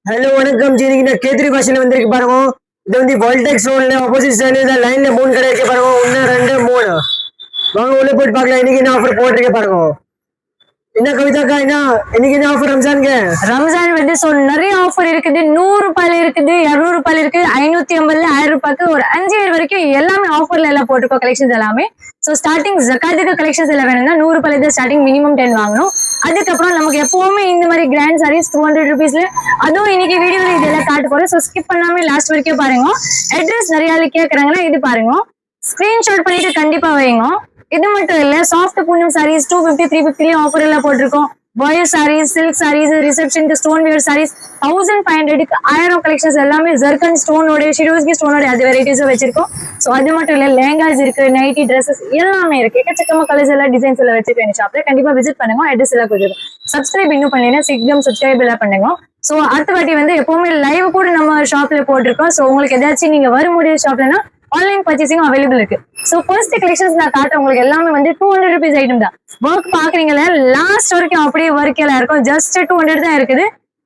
Hello வணக்கம் G, நீங்க கேத்ரி ஃபேஷன்ல வந்திருக்கு பாருங்க. இது வந்து வோல்டெக்ஸ் ரோட்ல ஆப்போசிட் சைடுல லைன்ல 3 கடை இருக்கு பாருங்க. 1 2 3 வாங்க உள்ள போய் பார்க்கலாம். இன்னைக்கு என்ன ஆஃபர் போட்டுருக்கு பாருங்க. என்ன கவிதாக்கா, இன்னைக்கு என்ன ஆஃபர் ரம்ஜான் வந்து நிறைய ஆஃபர் இருக்குது. 100 ரூபாயில இருக்குது, 200 ரூபாயில இருக்கு, 550 1000 ரூபாய்க்கு ஒரு 5000 வரைக்கும் எல்லாமே ஆஃபர்ல எல்லாம் போட்டுருக்கோம் கலெக்ஷன்ஸ் எல்லாமே. சோ ஸ்டார்டிங் ஜகாத்துக்கு கலெக்ஷன்ஸ் எல்லாம் வேணும்னா 100 ரூபாயில தான் ஸ்டார்டிங், மினிமம் 10 வாங்கணும். அதுக்கப்புறம் நமக்கு எப்பவுமே இந்த மாதிரி கிராண்ட் சாரீஸ் 200 ருபீஸ்ல. அதுவும் இன்னைக்கு வீடியோல இதெல்லாம் காட்ட போறேன். சோ ஸ்கிப் பண்ணாம லாஸ்ட் வரைக்கும் பாருங்க. அட்ரஸ் நிறைய ஆளு கேக்குறாங்கன்னா இது பாருங்க, ஸ்கிரீன்ஷாட் பண்ணிட்டு கண்டிப்பா வைங்க. இது மட்டும் இல்ல, சாஃப்ட் பூனம் சாரீஸ் 250 350 ஆஃபர் எல்லாம் போட்டிருக்கோம். பாய்ஸ் சாரீஸ், சில்க் சாரீஸ், ரிசப்ஷனுக்கு ஸ்டோன் வியர் சாரீஸ் 1500க்கு 1000 கலெக்ஷன்ஸ் எல்லாமே ஜர்கன் ஸ்டோனோட, ஷிரோஸ்கி ஸ்டோனோட அது வெரைட்டிஸும் வச்சிருக்கோம். சோ அது மட்டும் இல்ல, லெஹங்காஸ் இருக்கு, நைட்டி ட்ரெஸ்ஸஸ் எல்லாமே இருக்கு. எக்கச்சக்கமா கலர்ஸ் எல்லாம் டிசைன்ஸ் எல்லாம் வச்சிருக்கேன் ஷாப்ல. கண்டிப்பா விசிட் பண்ணுங்க. அட்ரஸ் எல்லாம் கொடுத்துருக்கோம். சப்ஸ்கிரைப் இன்னும் பண்ணீங்கன்னா சீக்கிரம் சப்ஸ்கிரைப் எல்லாம் பண்ணுங்க. சோ அடுத்த வாட்டி வந்து எப்பவுமே லைவ் கூட நம்ம ஷாப்ல போட்டிருக்கோம். சோ உங்களுக்கு ஏதாச்சும் நீங்க வர முடியாத ஷாப்லனா ஆன்லைன் பர்ச்சேசிங் அவைலபிள் இருக்கு. சோ ஃபர்ஸ்ட் கலெக்ஷன்ஸ் நான் காட்டுறேன் உங்களுக்கு. எல்லாமே வந்து 200 ருபீஸ் ஐட்டம் தான். ஒர்க் பாக்குறீங்களா, லாஸ்ட் வரைக்கும் அப்படியே ஒர்க் எல்லாம் இருக்கும். ஜஸ்ட் 200 தான் இருக்குது.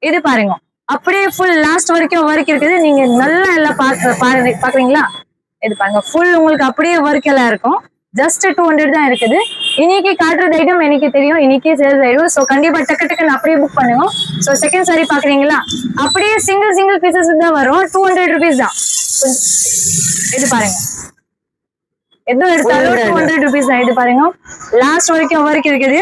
இது பாருங்க, அப்படியே ஃபுல் லாஸ்ட் வரைக்கும் ஒர்க் இருக்குது. நீங்க நல்லா எல்லாம் பாக்குறீங்களா, இது பாருங்க, ஃபுல் உங்களுக்கு அப்படியே ஒர்க் எல்லாம் இருக்கும். ஜஸ்ட் 200 தான் இருக்குது. இன்னைக்கு காட்டுறது ஐட்டம் எனக்கு தெரியும், இன்னைக்கு சேல்ஸ் ஆயிடும். சோ கண்டிப்பா டக்கு டக்குன்னு அப்படியே புக் பண்ணுங்க. சோ செகண்ட் சாரி பாக்குறீங்களா, அப்படியே சிங்கிள் பீசஸ் தான் வரும். 200 ருபீஸ் தான். இது பாருங்க, எதுவும் எடுத்தாலும் 200 ருபீஸ் தான். இது பாருங்க, லாஸ்ட் வரைக்கும் ஒர்க் இருக்குது.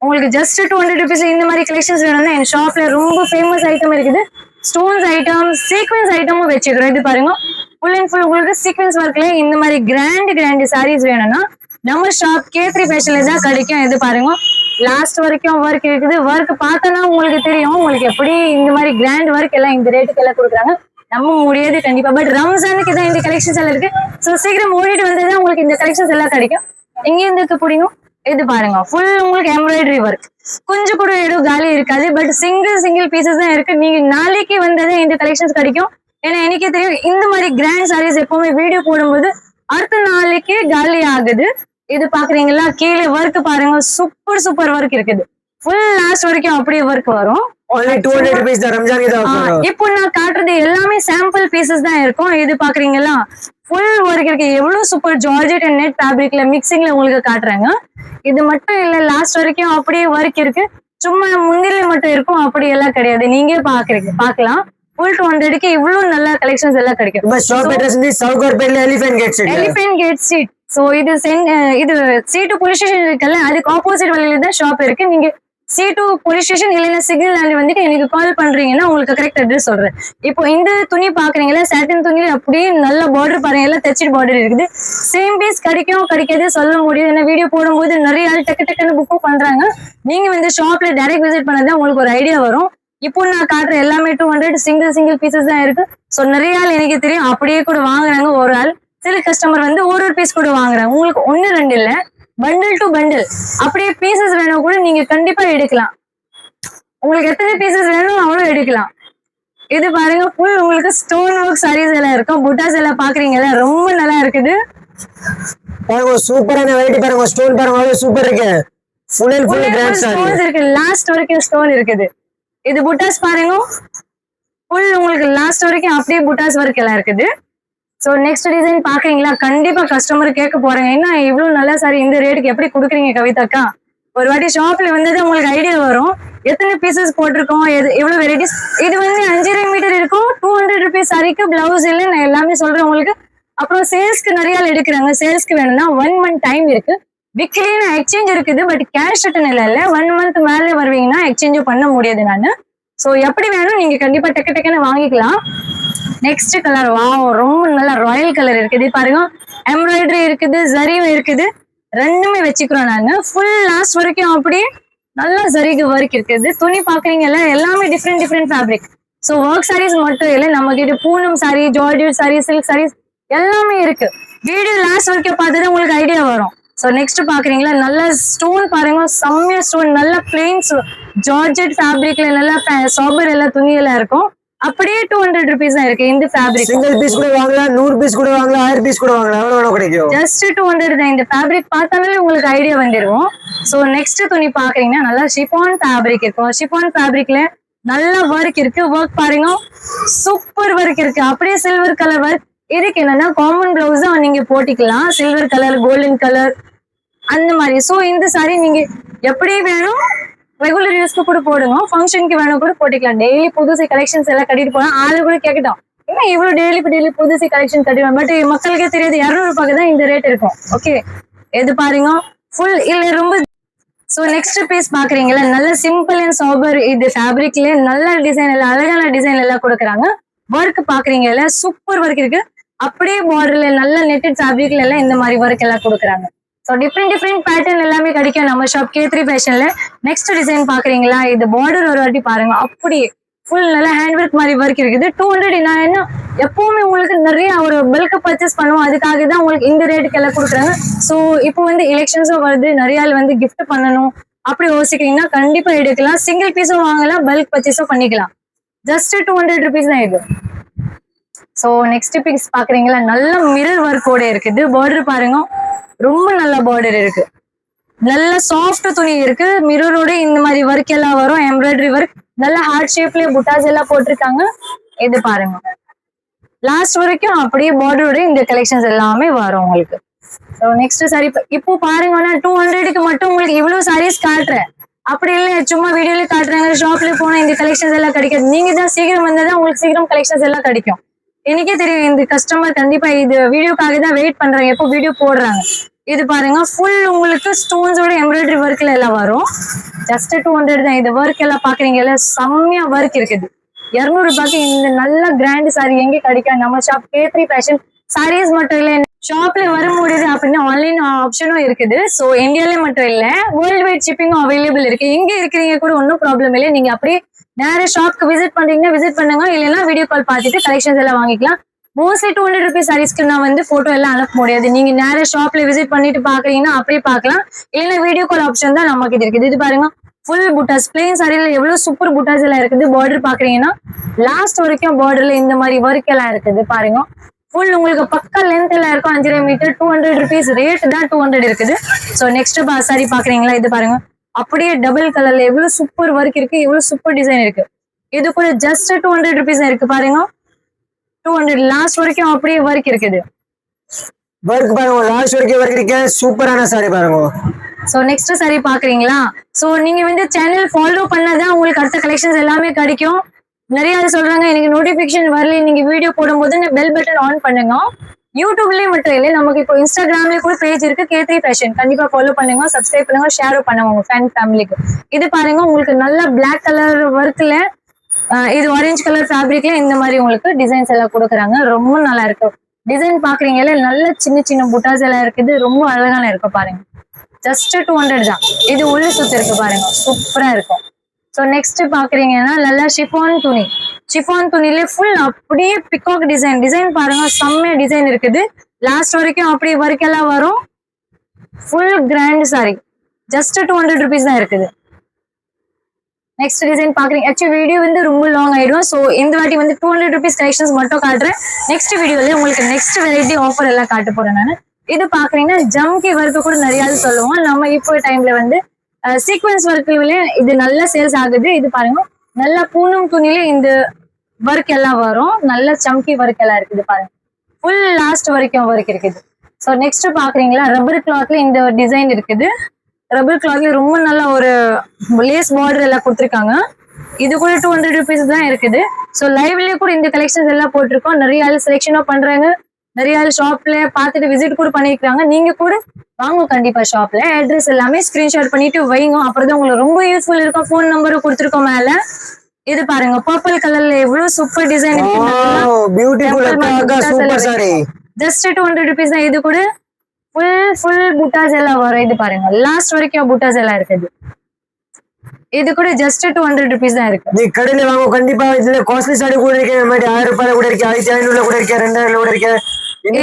உங்களுக்கு ஜஸ்ட் 200 ருபீஸ். இந்த மாதிரி கலெக்ஷன்ஸ் வேணும்னா என் ஷாப்ல ரொம்ப ஃபேமஸ் ஐட்டம் இருக்குது. ஸ்டோன்ஸ் ஐட்டம், சீக்வன்ஸ் ஐட்டமும் வச்சுக்கிறோம். இது பாருங்க, ஃபுல் அண்ட் ஃபுல் உங்களுக்கு சீக்வன்ஸ் ஒர்க்ல இந்த மாதிரி கிராண்ட் சாரீஸ் வேணும்னா நம்ம ஷாப் கேத்ரி ஃபேஷன்ல தான் கிடைக்கும். இது பாருங்க, லாஸ்ட் வரைக்கும் ஒர்க் இருக்குது. ஒர்க் பார்த்தோன்னா உங்களுக்கு தெரியும், உங்களுக்கு எப்படி இந்த மாதிரி கிராண்ட் ஒர்க் எல்லாம் இந்த ரேட்டுக்கு எல்லாம் கொடுக்குறாங்க. நம்ம முடியாது கண்டிப்பா. பட் ரம்ஜானுக்கு தான் இந்த கலெக்ஷன்ஸ் எல்லாம் இருக்கு. சோ சீக்கிரம் ஓடிட்டு வந்ததுதான் உங்களுக்கு இந்த கலெக்ஷன்ஸ் எல்லாம் கிடைக்கும். எங்க இருந்து பிடிக்கும். இது பாருங்க, ஃபுல் உங்களுக்கு எம்ப்ராய்டரி ஒர்க். கொஞ்சம் கூட இடம் காலி இருக்காது. பட் சிங்கிள் பீசஸ் தான் இருக்கு. நீங்க நாளைக்கு வந்ததே இந்த கலெக்ஷன்ஸ் கிடைக்கும். ஏன்னா எனக்கே தெரியும், இந்த மாதிரி கிராண்ட் சாரீஸ் எப்பவுமே வீடியோ போடும்போது அடுத்த நாளைக்கு காலி ஆகுது. இது பாக்குறீங்களா, கீழே ஒர்க் பாருங்க, சூப்பர் ஒர்க் இருக்குது. ஃபுல் லாஸ்ட் வரைக்கும் அப்படியே ஒர்க் வரும். இப்போ நான் காட்டுறது எல்லாமே சாம்பிள் பீசஸ் தான் இருக்கும். இது பாக்குறீங்களா, ஃபுல் ஒர்க் இருக்கு. எவ்வளவு சூப்பர் ஜார்ஜெட் அண்ட் நெட் ஃபேப்ரிக்ல மிக்சிங்ல உங்களுக்கு காட்டுறாங்க. இது மட்டும் இல்ல, லாஸ்ட் வரைக்கும் அப்படியே ஒர்க் இருக்கு. சும்மா முந்தில மட்டும் இருக்கும், அப்படி எல்லாம் கிடையாது. நீங்க பாக்கலாம். ஃபுல் 200க்கு இவ்வளவு நல்ல கலெக்ஷன்ஸ் எல்லாம் கிடைக்கும். Elephant gate street. சோ இது C2 போலீஸ் ஸ்டேஷன் இருக்குல்ல, அதுக்கு ஆப்போசிட் வழியில தான் ஷாப் இருக்கு. நீங்க C2 போலீஸ் ஸ்டேஷன் இல்லைன்னா சிக்னல் லேண்ட் வந்துட்டு எனக்கு கால் பண்றீங்கன்னா உங்களுக்கு கரெக்ட் அட்ரஸ் சொல்றேன். இப்போ இந்த துணி பாக்குறீங்களா, சாட்டின் துணி, அப்படியே நல்ல பார்டர் பாருங்க, எல்லாம் தச்சிட் பார்டர் இருக்குது. சேம் பீஸ் கிடைக்காது சொல்ல முடியாது. ஏன்னா வீடியோ போடும்போது நிறைய ஆள் டக்குன்னு புக் பண்றாங்க. நீங்க வந்து ஷாப்ல டைரக்ட் விசிட் பண்ணதான் உங்களுக்கு ஒரு ஐடியா வரும். இப்போ நான் காட்டுற எல்லாமே 200 சிங்கிள் பீசஸ் தான் இருக்கு. சோ நிறைய ஆள் எனக்கு தெரியும் அப்படியே கூட வாங்குறாங்க. ஒரு ஆள் சில கஸ்டமர் வந்து ஒரு பீஸ் கூட வாங்குறாங்க. உங்களுக்கு 1 2 இல்ல, பண்டில் டு பண்டில் அப்படியே பீசஸ் வேணும் கூட நீங்க கண்டிப்பா எடுக்கலாம். உங்களுக்கு எத்தனை பீசஸ் வேணும் அவ்வளவு எடுக்கலாம். இது பாருங்க, ஃபுல் உங்களுக்கு ஸ்டோன் ஒர்க் சாரீஸ் எல்லாம் இருக்கும். புட்டாஸ் எல்லாம் பாக்குறீங்கல்ல, ரொம்ப நல்லா இருக்குது. சூப்பரான வெரைட்டி பாருங்க, ஸ்டோன் பாருங்க, சூப்பர் இருக்கு. Full and full grand stones இருக்கு, லாஸ்ட் வரைக்கும் ஸ்டோன் இருக்குது. இது புட்டாஸ் பாருங்க, ஃபுல் உங்களுக்கு லாஸ்ட் வரைக்கும் அப்படியே புட்டாஸ் ஒர்க் எல்லாம் இருக்குது. சோ நெக்ஸ்ட் டிசைன் பாக்குறீங்களா, கண்டிப்பா கஸ்டமர் கேட்க போறாங்க, என்ன இவ்வளவு நல்ல சாரி இந்த ரேட்டுக்கு எப்படி கொடுக்குறீங்க கவிதாக்கா. ஒரு வாட்டி ஷாப்ல வந்தது உங்களுக்கு ஐடியா வரும், எத்தனை பீசஸ் போட்டிருக்கோம், எவ்வளவு வெரைட்டிஸ். இது வந்து 5.5 மீட்டர் இருக்கும். 200 ருபீஸ் சாரிக்கு பிளவுஸ் இல்லை, நான் எல்லாமே சொல்றேன் உங்களுக்கு. அப்புறம் சேல்ஸ்க்கு நிறைய ஆள் எடுக்கிறாங்க. சேல்ஸ்க்கு வேணும்னா 1 மந்த் டைம் இருக்கு. வீக்லின்னு எக்ஸ்சேஞ்ச் இருக்குது. பட் கேஷ் ரிட்டர்ன் இல்ல, 1 மந்த் மேலே வருவீங்கன்னா எக்ஸ்சேஞ்சும் பண்ண முடியாது நானு. சோ எப்படி வேணும் நீங்க கண்டிப்பா டக்குன்னு வாங்கிக்கலாம். நெக்ஸ்ட் கலர், வாவ், ரொம்ப நல்ல ராயல் கலர் இருக்குது. பாருங்க, எம்ப்ராய்டரி இருக்குது, ஜரியும் இருக்குது, ரெண்டுமே வச்சுக்கிறோம் நாங்க. ஃபுல் லாஸ்ட் வரைக்கும் அப்படியே நல்லா ஜரிக்கு ஒர்க் இருக்குது. துணி பாக்குறீங்கல்ல, எல்லாமே different fabric. So work saris மட்டும் இல்லை, நம்ம கிட்ட பூனம் சாரி, ஜார்ஜெட் சாரி, சில்க் சாரீஸ் எல்லாமே இருக்கு. வீடியோ லாஸ்ட் வரைக்கும் பார்த்தது உங்களுக்கு ஐடியா வரும். சோ நெக்ஸ்ட் பாக்குறீங்களா, நல்ல ஸ்டோன் பாருங்க, செம்மையா ஸ்டோன், நல்ல பிளெயின் ஜார்ஜெட் ஃபேப்ரிக்ல நல்லா சாபர் எல்லாம் துணி எல்லாம் இருக்கும். அப்படியே 200 ருபீஸ் தான் இருக்கு. இந்த ஃபேப்ரிக் சிங்கிள் பீஸ் கூட வாங்கலாம், 100 பீஸ் கூட வாங்கலாம், 1000 பீஸ் கூட வாங்கலாம், எவ்வளவு கிடைக்கும். ஜஸ்ட் 200 தான். இந்த ஃபேப்ரிக் பார்த்தாலே உங்களுக்கு ஐடியா வந்துரும். சோ நெக்ஸ்ட் துணி பாக்குறீங்கன்னா நல்லா ஷிஃபான் ஃபேப்ரிக் இருக்கும். ஷிஃபான் ஃபேப்ரிக்ல நல்ல ஒர்க் இருக்கு. ஒர்க் பாருங்க, சூப்பர் ஒர்க் இருக்கு. அப்படியே சில்வர் கலர் ஒர்க். இதுக்கு என்னன்னா காமன் பிளவுஸ் நீங்க போட்டிக்கலாம், சில்வர் கலர், கோல்டன் கலர் அந்த மாதிரி. சோ இந்த சாரி நீங்க எப்படி வேணும் ரெகுலர் யூஸ்க்கு கூட போடுங்க, ஃபங்க்ஷனுக்கு வேணும் கூட போட்டுக்கலாம். டெய்லி புதுசு கலெக்ஷன்ஸ் எல்லாம் கட்டிட்டு போனா ஆளு கூட கேட்கட்டும், ஏன்னா இவ்வளவு டெய்லி புதுசு கலெக்ஷன் கட்டிடுவோம். பட் மக்களுக்கே தெரியாது 200 ரூபாய்க்கு தான் இந்த ரேட் இருக்கும். ஓகே, எது பாருங்க ஃபுல் இல்ல ரொம்ப. சோ நெக்ஸ்ட் பீஸ் பாக்குறீங்களா, நல்ல சிம்பிள் அண்ட் சாபர். இது ஃபேப்ரிக்ல நல்ல டிசைன் எல்லாம், அழகான டிசைன் எல்லாம் கொடுக்குறாங்க. ஒர்க் பாக்குறீங்கல்ல, சூப்பர் ஒர்க் இருக்கு. அப்படியே பார்டர்ல நல்ல நெட்டட் ஃபேப்ரிக்ல எல்லாம் இந்த மாதிரி ஒர்க் எல்லாம் கொடுக்குறாங்க. ஸோ டிஃப்ரெண்ட் பேட்டர்ன் எல்லாமே கிடைக்கும் நம்ம ஷாப் K3 ஃபேஷன்ல. நெக்ஸ்ட் டிசைன் பாக்குறீங்களா, இது பார்டர் ஒரு வாட்டி பாருங்க, அப்படியே ஃபுல் நல்ல ஹேண்ட் ஒர்க் மாதிரி ஒர்க் இருக்குது. 200. நான் என்ன எப்பவுமே உங்களுக்கு நிறைய ஒரு பல்க் பர்ச்சேஸ் பண்ணுவோம், அதுக்காக தான் உங்களுக்கு இந்த ரேட்டுக்கு எல்லாம் கொடுக்குறாங்க. ஸோ இப்போ வந்து எலெக்ஷன்ஸும் வருது, நிறைய ஆள் வந்து கிஃப்ட் பண்ணணும் அப்படி யோசிக்கிறீங்கன்னா கண்டிப்பா எடுக்கலாம். சிங்கிள் பீஸும் வாங்கலாம், பல்க் பர்ச்சேஸும் பண்ணிக்கலாம். ஜஸ்ட் 200 ருபீஸ் தான் இது. ஸோ நெக்ஸ்ட் பீஸ் பாக்குறீங்களா, நல்ல மிரர் ஒர்க்கோட இருக்குது. பார்டர் பாருங்க, ரொம்ப நல்ல பார்டர் இருக்கு, நல்ல சாஃப்ட் துணி இருக்கு. மிரரோட இந்த மாதிரி ஒர்க் எல்லாம் வரும், எம்ப்ராய்டரி ஒர்க், நல்ல ஹார்ட் ஷேப்லயே புட்டாஸ் எல்லாம் போட்டிருக்காங்க. இது பாருங்க, லாஸ்ட் வரைக்கும் அப்படியே பார்டரோட இந்த கலெக்ஷன்ஸ் எல்லாமே வரும் உங்களுக்கு. ஸோ நெக்ஸ்ட் சாரி இப்போ பாருங்கன்னா 200க்கு மட்டும் உங்களுக்கு இவ்வளவு சாரீஸ் காட்டுறேன். அப்படி இல்லை சும்மா வீடியோல காட்டுறாங்க, ஷாப்ல போனா இந்த கலெக்ஷன்ஸ் எல்லாம் கிடைக்காது. நீங்க தான் சீக்கிரம் வந்தா உங்களுக்கு சீக்கிரம் கலெக்ஷன்ஸ் எல்லாம் கிடைக்கும். எனக்கே தெரியும் இந்த கஸ்டமர் கண்டிப்பா இது வீடியோக்காக தான் வெயிட் பண்றாங்க, எப்போ வீடியோ போடுறாங்க. இது பாருங்க, ஃபுல் உங்களுக்கு ஸ்டோன்ஸோட எம்ப்ராய்டரி ஒர்க்ல எல்லாம் வரும். ஜஸ்ட் 200 தான். இது ஒர்க் எல்லாம் பாக்குறீங்கல்ல, செம்மையா ஒர்க் இருக்குது. 200 ரூபாய்க்கு இந்த நல்ல கிராண்ட் சாரி எங்க கிடைக்கும்? நம்ம ஷாப் K3 ஃபேஷன். சாரீஸ் மட்டும் இல்ல, ஷாப்ல வர முடியுது அப்படின்னா ஆன்லைன் ஆப்ஷனும் இருக்குது. ஸோ இந்தியால மட்டும் இல்ல, வேர்ல்டு வைட் ஷிப்பிங்கும் அவைலபிள் இருக்கு. எங்க இருக்கிறீங்க கூட ஒன்றும் ப்ராப்ளம் இல்லை, நீங்க அப்படியே நேர ஷாப்க்கு விசிட் பண்றீங்கன்னா விசிட் பண்ணுங்க, இல்லைன்னா வீடியோ கால் பார்த்துட்டு கலெக்ஷன்ஸ் எல்லாம் வாங்கிக்கலாம். மோஸ்ட்லி 200 ருபீஸ் சாரீஸ்க்கு நான் வந்து போட்டோ எல்லாம் அனுப்ப முடியாது. நீங்க நேர ஷாப்ல விசிட் பண்ணிட்டு பாக்குறீங்கன்னா அப்படியே பார்க்கலாம், இல்லைன்னா வீடியோ கால் ஆப்ஷன் தான் நமக்கு இது இருக்குது. இது பாருங்க, ஃபுல் புட்டாஸ் பிளெயின் சாரியில எவ்வளவு சூப்பர் புட்டாஸ் எல்லாம் இருக்குது. பார்டர் பாக்குறீங்கன்னா லாஸ்ட் வரைக்கும் பார்டர்ல இந்த மாதிரி ஒர்க் எல்லாம் இருக்குது பாருங்க. ஃபுல் உங்களுக்கு பக்கா லென்த் எல்லாம் இருக்கும், 5.5 மீட்டர். 200 ருபீஸ் ரேட் தான், 200 இருக்குது. ஸோ நெக்ஸ்ட் சாரி பாக்குறீங்களா, இது பாருங்க, அப்படியே டபுள் கலர்ல எவ்வளவு சூப்பர் ஒர்க் இருக்கு, எவ்வளவு சூப்பர் டிசைன் இருக்கு. இது கூட ஜஸ்ட் 200 ருபீஸ் இருக்கு பாருங்க. 200 லாஸ்ட் வரைக்கும் அப்படியே ஒர்க் இருக்குது. ஒர்க் பாருங்க, லாஸ்ட் வரைக்கும் ஒர்க் இருக்கு. சூப்பரான சாரி பாருங்க. சோ நெக்ஸ்ட் சாரி பாக்குறீங்களா, சோ நீங்க வந்து சேனல் ஃபாலோ பண்ணாதான் உங்களுக்கு அடுத்த கலெக்ஷன்ஸ் எல்லாமே கிடைக்கும். நிறைய ஆள் சொல்றாங்க எனக்கு நோட்டிபிகேஷன் வரல, நீங்க வீடியோ போடும்போது பெல் பட்டன் ஆன் பண்ணுங்க. யூடியூப்லயே மட்டும் இல்லை, நமக்கு இப்போ இன்ஸ்டாகிராம்லயே கூட பேஜ் இருக்கு K3 ஃபேஷன். கண்டிப்பா ஃபாலோ பண்ணுங்க, சப்ஸ்கிரைப் பண்ணுங்க, ஷேர் பண்ணுங்க உங்க ஃபேன் ஃபேமிலிக்கு. இது பாருங்க, உங்களுக்கு நல்ல பிளாக் கலர் ஒர்க்ல, இது ஆரஞ்சு கலர் ஃபேப்ரிக்ல இந்த மாதிரி உங்களுக்கு டிசைன்ஸ் எல்லாம் கொடுக்குறாங்க. ரொம்ப நல்லா இருக்கு. டிசைன் பாக்குறீங்கல்ல, நல்ல சின்ன புட்டாஸ் எல்லாம் இருக்குது, ரொம்ப அழகான இருக்கு பாருங்க. ஜஸ்ட் 200 தான். இது உள்ள சுத்து இருக்கு பாருங்க, சூப்பரா இருக்கும். ஸோ நெக்ஸ்ட் பாக்குறீங்கன்னா நல்லா ஷிஃபான் துணில ஃபுல் அப்படியே பிகாக் டிசைன் பாருங்க, செம்மையா டிசைன் இருக்குது. லாஸ்ட் வரைக்கும் அப்படியே ஒர்க் எல்லாம் வரும். Full grand sari, just 200 rupees தான் இருக்குது. நெக்ஸ்ட் டிசைன் பாக்குறீங்க. ஆக்சுவலி வீடியோ வந்து ரொம்ப லாங் ஆயிடும், ஸோ இந்த வாட்டி வந்து 200 ருபீஸ் கலெக்ஷன்ஸ் மட்டும் காட்டுறேன். நெக்ஸ்ட் வீடியோல உங்களுக்கு நெக்ஸ்ட் வெரைட்டி ஆஃபர் எல்லாம் காட்ட போறேன் நான். இது பாக்குறீங்கன்னா ஜம்கி ஒர்க்கு கூட நிறைய சொல்லுவோம். நம்ம இப்போ டைம்ல வந்து சீக்வன்ஸ் ஒர்க்ல இது நல்ல சேல்ஸ் ஆகுது. இது பாருங்க, நல்ல பூனம் துணியில இந்த ஒர்க் எல்லாம் வரும், நல்ல சம்கி ஒர்க் எல்லாம் இருக்குது பாருங்க. ஃபுல் லாஸ்ட் வரைக்கும் ஒர்க் இருக்குது. ஸோ நெக்ஸ்ட் பாக்குறீங்களா, ரப்பர் கிளாத்ல இந்த டிசைன் இருக்குது. ரப்பர் கிளாத்ல ரொம்ப நல்ல ஒரு லேஸ் பார்டர் எல்லாம் கொடுத்துருக்காங்க. இது கூட 200 ருபீஸ் தான் இருக்குது. ஸோ லைவ்லயே கூட இந்த கலெக்ஷன்ஸ் எல்லாம் போட்டிருக்கோம். நிறைய ஆள் செலெக்ஷனா பண்றாங்க, நிறைய ஆள் ஷாப்ல பார்த்துட்டு விசிட் கூட பண்ணிருக்காங்க. நீங்க கூட வாங்க கண்டிப்பா ஷாப்ல. அட்ரஸ் எல்லாமே ஸ்கிரீன்ஷாட் பண்ணிட்டு வைங்க, அப்புறம் தான் உங்களுக்கு ரொம்ப யூஸ்ஃபுல் இருக்கும். ஃபோன் நம்பரும் கொடுத்துருக்கோம் மேல. இது பாருங்க, பர்பிள் கலர்ல எவ்வளவு சூப்பர் டிசைன் இருக்கு. ஜஸ்ட் 200 ருபீஸ் தான். இது கூட ஃபுல் புட்டாஸ் எல்லாம் வரும். இது பாருங்க, லாஸ்ட் வரைக்கும் புட்டாஸ் எல்லாம் இருக்குது. இது கூட ஜஸ்ட் 200 ருபீஸ் தான் இருக்கு. நீ கடையில வாங்க கண்டிப்பா. இதுல காஸ்ட்லி சாரி கூட இருக்கு, இந்த மாதிரி 1000 ரூபாய் கூட இருக்கு, 1500 கூட இருக்கு, 2000 கூட இருக்கு.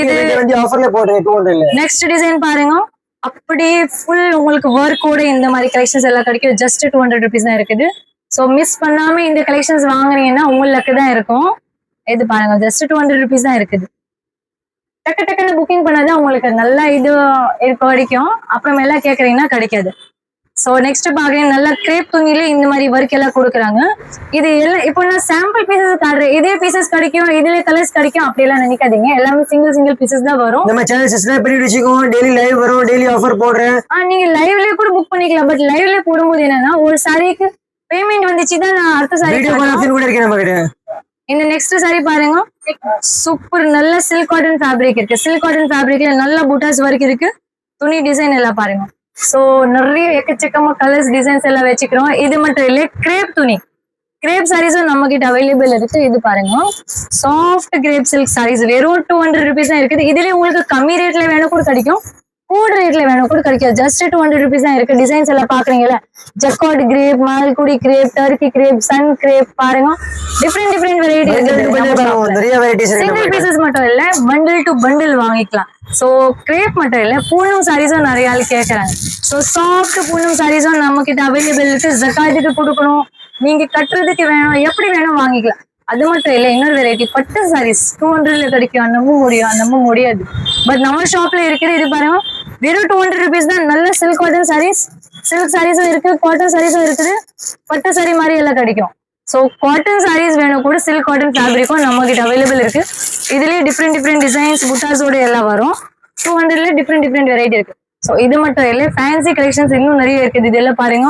இது வந்து ஆஃபர்ல போடுறேன் 200ல. நெக்ஸ்ட் டிசைன் பாருங்க, அப்படியே ஃபுல் உங்களுக்கு ஒர்க்கோட இந்த மாதிரி கலெக்ஷன்ஸ் எல்லாம் கிடைக்கும். ஜஸ்ட் 200 ருபீஸ் தான் இருக்குது. ஸோ மிஸ் பண்ணாம இந்த கலெக்ஷன்ஸ் வாங்குறீங்கன்னா உங்களுக்கு தான் இருக்கும். இது பாருங்க, ஜஸ்ட் 200 ருபீஸ் தான் இருக்குது. டக்குன்னு புக்கிங் பண்ணாதான் உங்களுக்கு நல்லா இது கிடைக்கும். அப்புறமேலாம் கேட்கறீங்கன்னா கிடைக்காது. ஸோ நெக்ஸ்ட் பாக்குறேன் நல்ல கிரேப் துணியில இந்த மாதிரி ஒர்க் எல்லாம் கொடுக்குறாங்க. இது எல்லாம் இப்போ நான் சாம்பிள் பீசஸ் காட்டுறேன். இதே பீசஸ் கிடைக்கும், இதுல கலர்ஸ் கிடைக்கும் அப்படியெல்லாம் நினைக்காதீங்க. எல்லாமே சிங்கிள் பீசஸ் தான் வரும். நம்ம சேனல் சப்ஸ்கிரைப் பண்ணி வச்சுக்கோங்க. டெய்லி லைவ் வரும், டெய்லி ஆஃபர் போடுறேன். நீங்க லைவ்லயே கூட புக் பண்ணிக்கலாம். பட் லைவ்ல போடும்போது என்னன்னா ஒரு சாரிக்கு பேமெண்ட் வந்துச்சுதான் நான் அடுத்த சாரி வீடியோ கால் ஆப்ஷன் கூட இருக்கு நம்ம கிட்ட. இந்த நெக்ஸ்ட் சாரி பாருங்க, சூப்பர் நல்ல சில்க் காட்டன் ஃபேப்ரிக் இருக்கு. சில்க் காட்டன் ஃபேப்ரிக்ல நல்ல புட்டாஸ் ஒர்க் இருக்கு. துணி டிசைன் எல்லாம் பாருங்க. சோ நிறைய எக்கச்சக்கமா கலர்ஸ் டிசைன்ஸ் எல்லாம் வச்சுக்கிறோம். இது மட்டும் இல்ல, கிரேப் துணி, கிரேப் சாரீஸும் நம்ம கிட்ட அவைலபிள் இருக்கு. இது பாருங்க, சாஃப்ட் கிரேப் சில்க் சாரீஸ் வெறும் 200 rupees தான் இருக்குது. இதுலயே உங்களுக்கு கம்மி ரேட்ல வேணும் கூட கிடைக்கும், கூட ரேட்ல வேணும் கூட கிடைக்கும். ஜஸ்ட் 200 rupees தான் இருக்கு. டிசைன்ஸ் எல்லாம் பாக்குறீங்களா, jacquard crepe, Malgudi crepe, turkey crepe, sun crepe பாருங்க. டிஃப்ரெண்ட் வெரைட்டி நிறைய வெரைட்டிஸ் இருக்கு. சிங்கிள் பீசஸ் மட்டும் இல்ல, பண்டில் டு பண்டில் வாங்கிக்கலாம். சோ கிரேப் மட்டும் இல்ல, பூனம் சாரீஸும் நிறைய ஆள் கேட்கறாங்க. சோ சாஃப்ட் பூனம் சாரீஸும் நம்ம கிட்ட அவைலபிள் இருக்கு. ஜக்காத்துக்கு கொடுக்கணும், நீங்க கட்டுறதுக்கு வேணும், எப்படி வேணும் வாங்கிக்கலாம். அது மட்டும் இல்ல, இன்னொரு வெரைட்டி பட்டு சாரீஸ் 200ல கிடைக்கும். நம்ப முடியாது. பட் நம்ம ஷாப்ல இருக்கிற இது பாருங்க, வெறும் 200 rupees தான். நல்ல சில்க் காட்டன் சாரீஸ், சில்க் சாரீஸும் இருக்கு, காட்டன் சாரீஸும் இருக்குது, பட்டு சாரி மாதிரி எல்லாம் கிடைக்கும். ஸோ காட்டன் சாரீஸ் வேணும் கூட சில்க் காட்டன் ஃபேப்ரிக்கும் நம்ம கிட்ட அவைலபிள் இருக்கு. இதுலயே டிஃப்ரெண்ட் டிசைன்ஸ் புட்டாஸோட எல்லாம் வரும். 200ல டிஃப்ரெண்ட் வெரைட்டி இருக்கு. ஸோ இது மட்டும் இல்லை, ஃபேன்சி கலெக்ஷன்ஸ் இன்னும் நிறைய இருக்குது. இதெல்லாம் பாருங்க,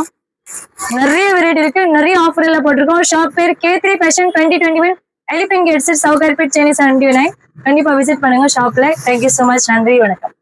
நிறைய வெரைட்டி இருக்கு, நிறைய ஆஃபர் எல்லாம் போட்டிருக்கோம். ஷாப் பேர் K3 Fashion 2021, elephant gates, Sowcarpet, Chennai 79. கண்டிப்பா விசிட் பண்ணுங்க ஷாப்ல. Thank you so much. நன்றி, வணக்கம்.